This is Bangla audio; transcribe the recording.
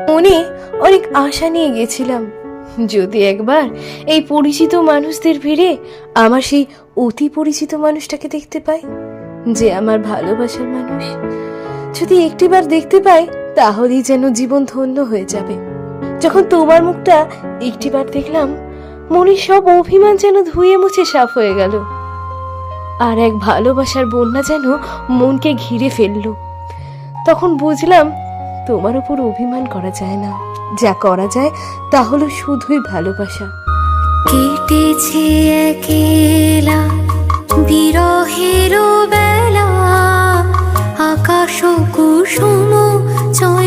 মনে অনেক আশা নিয়ে গেছিলাম, যদি একবার এই পরিচিত মানুষদের ভিড়ে আমার সেই অতি পরিচিত মানুষটাকে দেখতে পাই, যে আমার ভালোবাসার মানুষ, যদি একটিবার দেখতে পাই তাহলেই যেন জীবন ধন্য হয়ে যাবে। যখন তোমার মুখটা একটিবার দেখলাম, মনের সব অভিমান যেন ধুয়ে মুছে সাফ হয়ে গেল, আর এক ভালোবাসার বন্যা যেন মনকে ঘিরে ফেললো। তখন বুঝলাম তোমার উপর অভিমান করা যায় না, যা করা যায় তা হলো শুধুই ভালোবাসা। কেটেছে একেলা বিরহের বেলা, আকাশ কুসুম চল